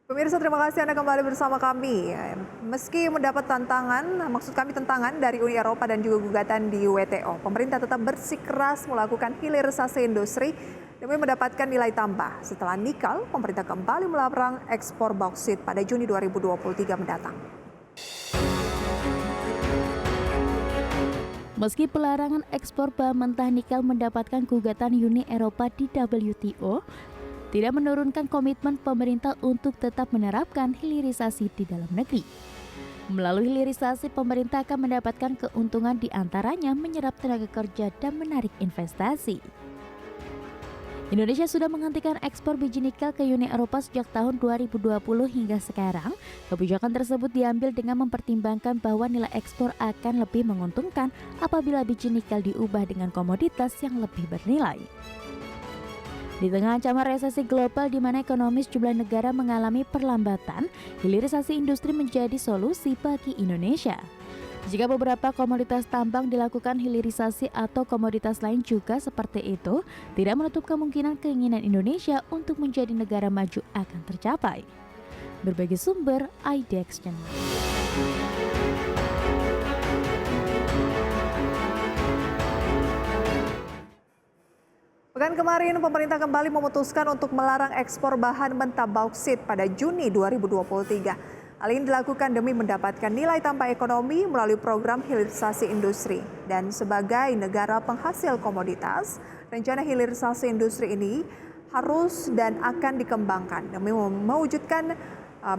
Pemirsa, terima kasih Anda kembali bersama kami. Meski mendapat tantangan dari Uni Eropa dan juga gugatan di WTO, pemerintah tetap bersikeras melakukan hilirisasi industri demi mendapatkan nilai tambah. Setelah nikel, pemerintah kembali melarang ekspor bauksit pada Juni 2023 mendatang. Meski pelarangan ekspor bahan mentah nikel mendapatkan gugatan Uni Eropa di WTO, tidak menurunkan komitmen pemerintah untuk tetap menerapkan hilirisasi di dalam negeri. Melalui hilirisasi, pemerintah akan mendapatkan keuntungan di antaranya menyerap tenaga kerja dan menarik investasi. Indonesia sudah menghentikan ekspor biji nikel ke Uni Eropa sejak tahun 2020 hingga sekarang. Kebijakan tersebut diambil dengan mempertimbangkan bahwa nilai ekspor akan lebih menguntungkan apabila biji nikel diubah dengan komoditas yang lebih bernilai. Di tengah ancaman resesi global di mana ekonomi sejumlah negara mengalami perlambatan, hilirisasi industri menjadi solusi bagi Indonesia. Jika beberapa komoditas tambang dilakukan hilirisasi atau komoditas lain juga seperti itu, tidak menutup kemungkinan keinginan Indonesia untuk menjadi negara maju akan tercapai. Berbagai sumber, IDX Channel. Pekan kemarin, pemerintah kembali memutuskan untuk melarang ekspor bahan mentah bauksit pada Juni 2023. Hal ini dilakukan demi mendapatkan nilai tambah ekonomi melalui program hilirisasi industri. Dan sebagai negara penghasil komoditas, rencana hilirisasi industri ini harus dan akan dikembangkan demi mewujudkan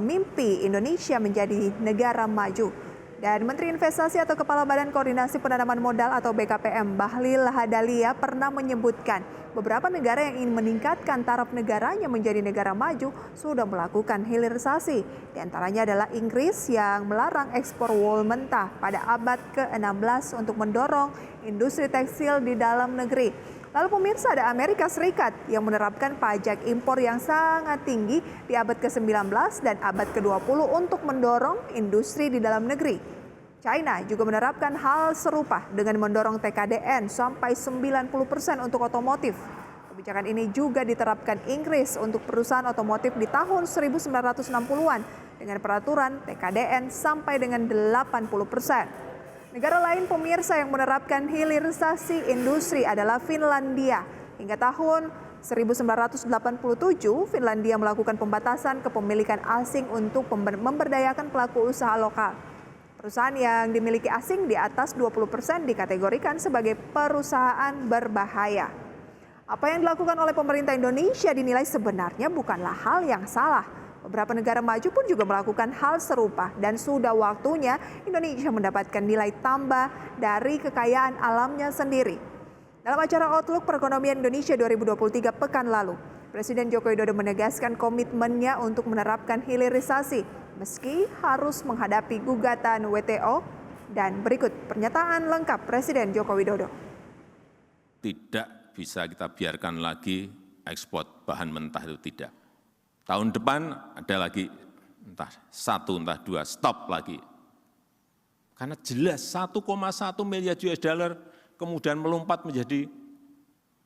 mimpi Indonesia menjadi negara maju. Dan Menteri Investasi atau Kepala Badan Koordinasi Penanaman Modal atau BKPM, Bahlil Lahadalia pernah menyebutkan beberapa negara yang ingin meningkatkan taraf negaranya menjadi negara maju sudah melakukan hilirisasi. Di antaranya adalah Inggris yang melarang ekspor wol mentah pada abad ke-16 untuk mendorong industri tekstil di dalam negeri. Lalu pemirsa, ada Amerika Serikat yang menerapkan pajak impor yang sangat tinggi di abad ke-19 dan abad ke-20 untuk mendorong industri di dalam negeri. China juga menerapkan hal serupa dengan mendorong TKDN sampai 90% untuk otomotif. Kebijakan ini juga diterapkan Inggris untuk perusahaan otomotif di tahun 1960-an dengan peraturan TKDN sampai dengan 80%. Negara lain pemirsa yang menerapkan hilirisasi industri adalah Finlandia. Hingga tahun 1987, Finlandia melakukan pembatasan kepemilikan asing untuk memberdayakan pelaku usaha lokal. Perusahaan yang dimiliki asing di atas 20% dikategorikan sebagai perusahaan berbahaya. Apa yang dilakukan oleh pemerintah Indonesia dinilai sebenarnya bukanlah hal yang salah. Beberapa negara maju pun juga melakukan hal serupa dan sudah waktunya Indonesia mendapatkan nilai tambah dari kekayaan alamnya sendiri. Dalam acara Outlook Perekonomian Indonesia 2023 pekan lalu, Presiden Joko Widodo menegaskan komitmennya untuk menerapkan hilirisasi meski harus menghadapi gugatan WTO. Dan berikut pernyataan lengkap Presiden Joko Widodo. Tidak bisa kita biarkan lagi ekspor bahan mentah itu tidak. Tahun depan ada lagi entah 1, entah 2, stop lagi. Karena jelas 1,1 miliar US dollar kemudian melompat menjadi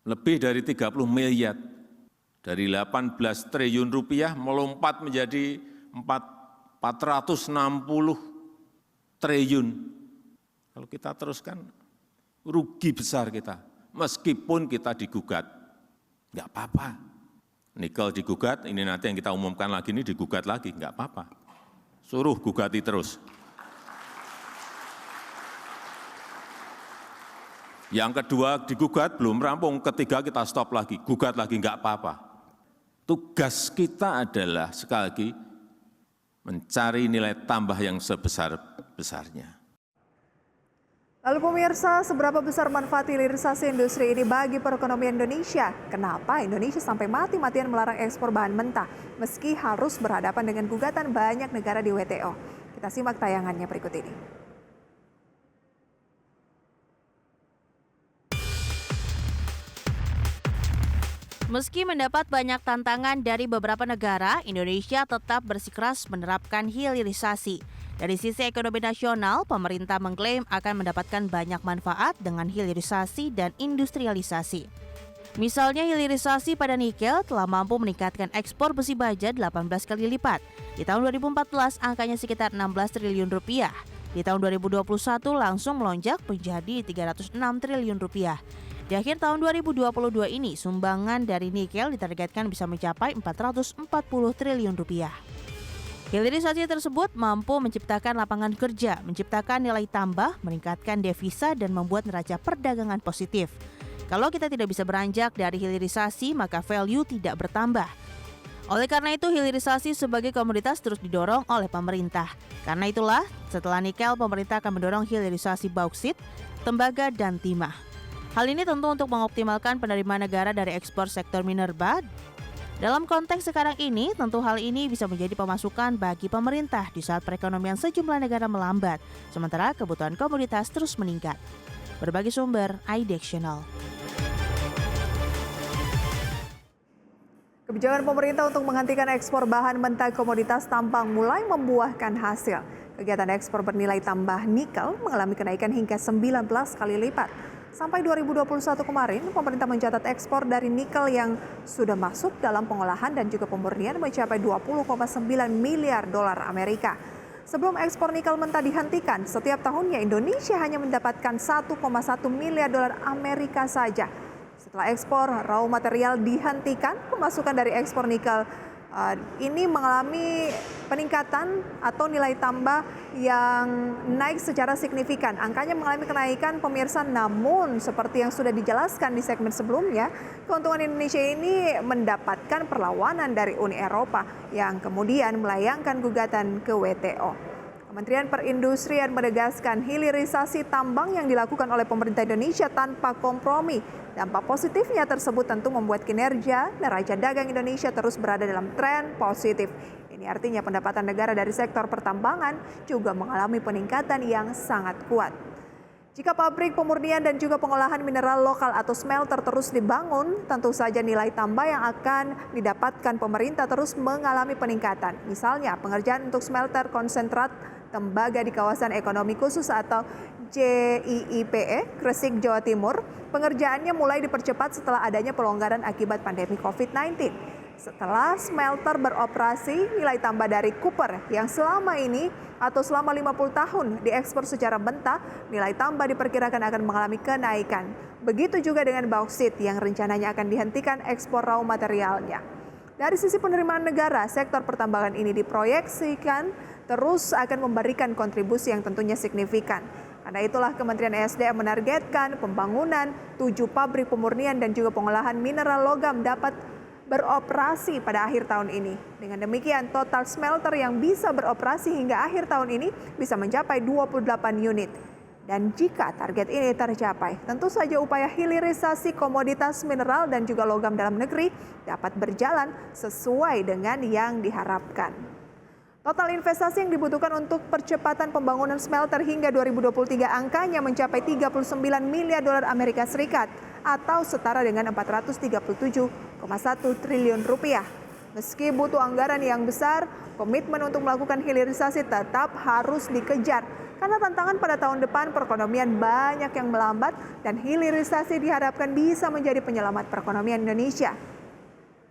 lebih dari 30 miliar. Dari 18 triliun rupiah melompat menjadi 460 triliun. Kalau kita teruskan rugi besar kita. Meskipun kita digugat, enggak apa-apa. Nikel digugat, ini nanti yang kita umumkan lagi ini digugat lagi, enggak apa-apa. Suruh gugati terus. Yang kedua digugat, belum rampung. Ketiga kita stop lagi, gugat lagi, enggak apa-apa. Tugas kita adalah sekali lagi mencari nilai tambah yang sebesar-besarnya. Lalu pemirsa, seberapa besar manfaat hilirisasi industri ini bagi perekonomian Indonesia? Kenapa Indonesia sampai mati-matian melarang ekspor bahan mentah meski harus berhadapan dengan gugatan banyak negara di WTO? Kita simak tayangannya berikut ini. Meski mendapat banyak tantangan dari beberapa negara, Indonesia tetap bersikeras menerapkan hilirisasi. Dari sisi ekonomi nasional, pemerintah mengklaim akan mendapatkan banyak manfaat dengan hilirisasi dan industrialisasi. Misalnya hilirisasi pada nikel telah mampu meningkatkan ekspor besi baja 18 kali lipat. Di tahun 2014 angkanya sekitar 16 triliun rupiah. Di tahun 2021 langsung melonjak menjadi 306 triliun rupiah. Di akhir tahun 2022 ini sumbangan dari nikel ditargetkan bisa mencapai 440 triliun rupiah. Hilirisasi tersebut mampu menciptakan lapangan kerja, menciptakan nilai tambah, meningkatkan devisa dan membuat neraca perdagangan positif. Kalau kita tidak bisa beranjak dari hilirisasi, maka value tidak bertambah. Oleh karena itu, hilirisasi sebagai komoditas terus didorong oleh pemerintah. Karena itulah, setelah nikel, pemerintah akan mendorong hilirisasi bauksit, tembaga, dan timah. Hal ini tentu untuk mengoptimalkan penerimaan negara dari ekspor sektor minerba. Dalam konteks sekarang ini, tentu hal ini bisa menjadi pemasukan bagi pemerintah di saat perekonomian sejumlah negara melambat, sementara kebutuhan komoditas terus meningkat. Berbagai sumber, iDectional. Kebijakan pemerintah untuk menghentikan ekspor bahan mentah komoditas tambang mulai membuahkan hasil. Kegiatan ekspor bernilai tambah nikel mengalami kenaikan hingga 19 kali lipat. Sampai 2021 kemarin, pemerintah mencatat ekspor dari nikel yang sudah masuk dalam pengolahan dan juga pemurnian mencapai 20,9 miliar dolar Amerika. Sebelum ekspor nikel mentah dihentikan, setiap tahunnya Indonesia hanya mendapatkan 1,1 miliar dolar Amerika saja. Setelah ekspor raw material dihentikan, pemasukan dari ekspor nikel ini mengalami peningkatan atau nilai tambah yang naik secara signifikan. Angkanya mengalami kenaikan pemirsa, namun seperti yang sudah dijelaskan di segmen sebelumnya, keuntungan Indonesia ini mendapatkan perlawanan dari Uni Eropa yang kemudian melayangkan gugatan ke WTO. Kementerian Perindustrian menegaskan hilirisasi tambang yang dilakukan oleh pemerintah Indonesia tanpa kompromi. Dampak positifnya tersebut tentu membuat kinerja neraca dagang Indonesia terus berada dalam tren positif. Ini artinya pendapatan negara dari sektor pertambangan juga mengalami peningkatan yang sangat kuat. Jika pabrik pemurnian dan juga pengolahan mineral lokal atau smelter terus dibangun, tentu saja nilai tambah yang akan didapatkan pemerintah terus mengalami peningkatan. Misalnya pengerjaan untuk smelter konsentrat tembaga di kawasan ekonomi khusus atau JIIPE, Gresik, Jawa Timur. Pengerjaannya mulai dipercepat setelah adanya pelonggaran akibat pandemi COVID-19. Setelah smelter beroperasi, nilai tambah dari Cooper yang selama ini atau selama 50 tahun diekspor secara mentah, nilai tambah diperkirakan akan mengalami kenaikan. Begitu juga dengan bauksit yang rencananya akan dihentikan ekspor raw materialnya. Dari sisi penerimaan negara, sektor pertambangan ini diproyeksikan terus akan memberikan kontribusi yang tentunya signifikan. Karena itulah Kementerian ESDM menargetkan pembangunan 7 pabrik pemurnian dan juga pengolahan mineral logam dapat beroperasi pada akhir tahun ini. Dengan demikian, total smelter yang bisa beroperasi hingga akhir tahun ini bisa mencapai 28 unit. Dan jika target ini tercapai, tentu saja upaya hilirisasi komoditas mineral dan juga logam dalam negeri dapat berjalan sesuai dengan yang diharapkan. Total investasi yang dibutuhkan untuk percepatan pembangunan smelter hingga 2023 angkanya mencapai 39 miliar dolar Amerika Serikat atau setara dengan 437,1 triliun rupiah. Meski butuh anggaran yang besar, komitmen untuk melakukan hilirisasi tetap harus dikejar. Karena tantangan pada tahun depan perekonomian banyak yang melambat dan hilirisasi diharapkan bisa menjadi penyelamat perekonomian Indonesia.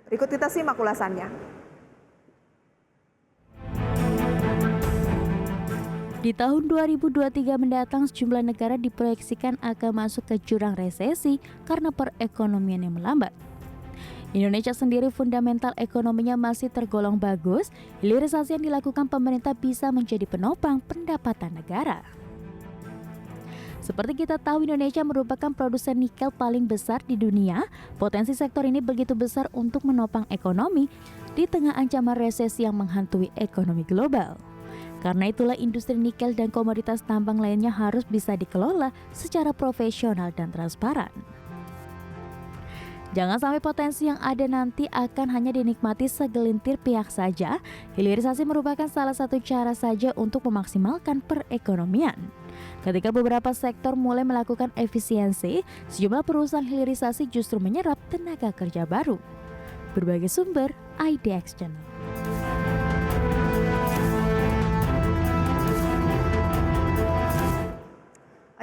Berikut kita simak ulasannya. Di tahun 2023 mendatang, sejumlah negara diproyeksikan akan masuk ke jurang resesi karena perekonomian yang melambat. Indonesia sendiri fundamental ekonominya masih tergolong bagus, hilirisasi yang dilakukan pemerintah bisa menjadi penopang pendapatan negara. Seperti kita tahu, Indonesia merupakan produsen nikel paling besar di dunia. Potensi sektor ini begitu besar untuk menopang ekonomi di tengah ancaman resesi yang menghantui ekonomi global. Karena itulah industri nikel dan komoditas tambang lainnya harus bisa dikelola secara profesional dan transparan. Jangan sampai potensi yang ada nanti akan hanya dinikmati segelintir pihak saja. Hilirisasi merupakan salah satu cara saja untuk memaksimalkan perekonomian. Ketika beberapa sektor mulai melakukan efisiensi, sejumlah perusahaan hilirisasi justru menyerap tenaga kerja baru. Berbagai sumber, IDX Channel.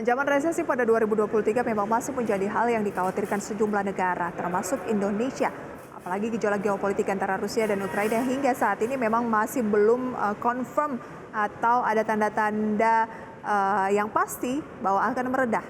Ancaman resesi pada 2023 memang masih menjadi hal yang dikhawatirkan sejumlah negara, termasuk Indonesia. Apalagi gejolak geopolitik antara Rusia dan Ukraina hingga saat ini memang masih belum confirm atau ada tanda-tanda yang pasti bahwa akan meredah.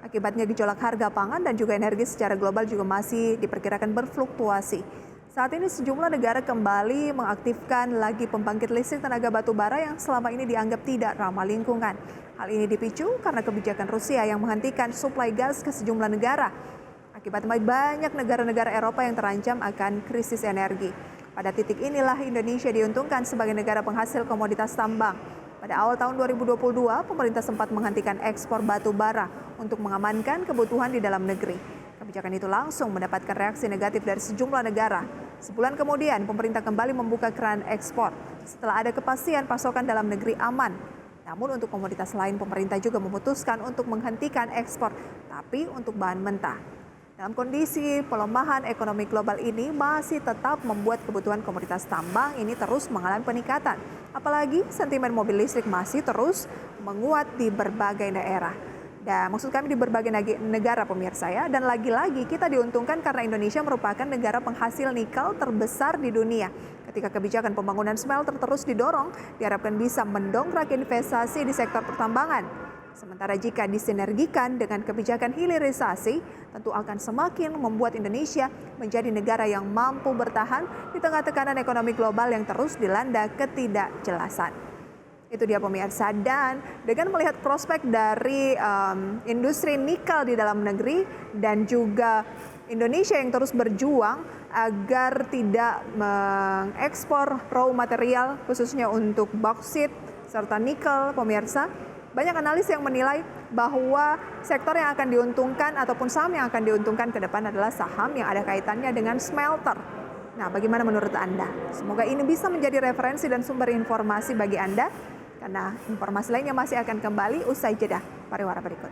Akibatnya gejolak harga pangan dan juga energi secara global juga masih diperkirakan berfluktuasi. Saat ini sejumlah negara kembali mengaktifkan lagi pembangkit listrik tenaga batu bara yang selama ini dianggap tidak ramah lingkungan. Hal ini dipicu karena kebijakan Rusia yang menghentikan suplai gas ke sejumlah negara. Akibatnya banyak negara-negara Eropa yang terancam akan krisis energi. Pada titik inilah Indonesia diuntungkan sebagai negara penghasil komoditas tambang. Pada awal tahun 2022, pemerintah sempat menghentikan ekspor batu bara untuk mengamankan kebutuhan di dalam negeri. Kebijakan itu langsung mendapatkan reaksi negatif dari sejumlah negara. Sebulan kemudian, pemerintah kembali membuka keran ekspor setelah ada kepastian pasokan dalam negeri aman. Namun untuk komoditas lain, pemerintah juga memutuskan untuk menghentikan ekspor, tapi untuk bahan mentah. Dalam kondisi pelemahan ekonomi global ini masih tetap membuat kebutuhan komoditas tambang ini terus mengalami peningkatan. Apalagi sentimen mobil listrik masih terus menguat di berbagai daerah. Dan maksud kami di berbagai negara pemirsa ya. Dan lagi-lagi kita diuntungkan karena Indonesia merupakan negara penghasil nikel terbesar di dunia. Ketika kebijakan pembangunan smelter terus didorong, diharapkan bisa mendongkrak investasi di sektor pertambangan. Sementara jika disinergikan dengan kebijakan hilirisasi, tentu akan semakin membuat Indonesia menjadi negara yang mampu bertahan di tengah tekanan ekonomi global yang terus dilanda ketidakjelasan. Itu dia pemirsa, dan dengan melihat prospek dari industri nikel di dalam negeri dan juga Indonesia yang terus berjuang agar tidak mengekspor raw material khususnya untuk bauksit serta nikel pemirsa, banyak analis yang menilai bahwa sektor yang akan diuntungkan ataupun saham yang akan diuntungkan ke depan adalah saham yang ada kaitannya dengan smelter. Nah, bagaimana menurut Anda? Semoga ini bisa menjadi referensi dan sumber informasi bagi Anda, karena informasi lainnya masih akan kembali usai jeda pariwara berikut.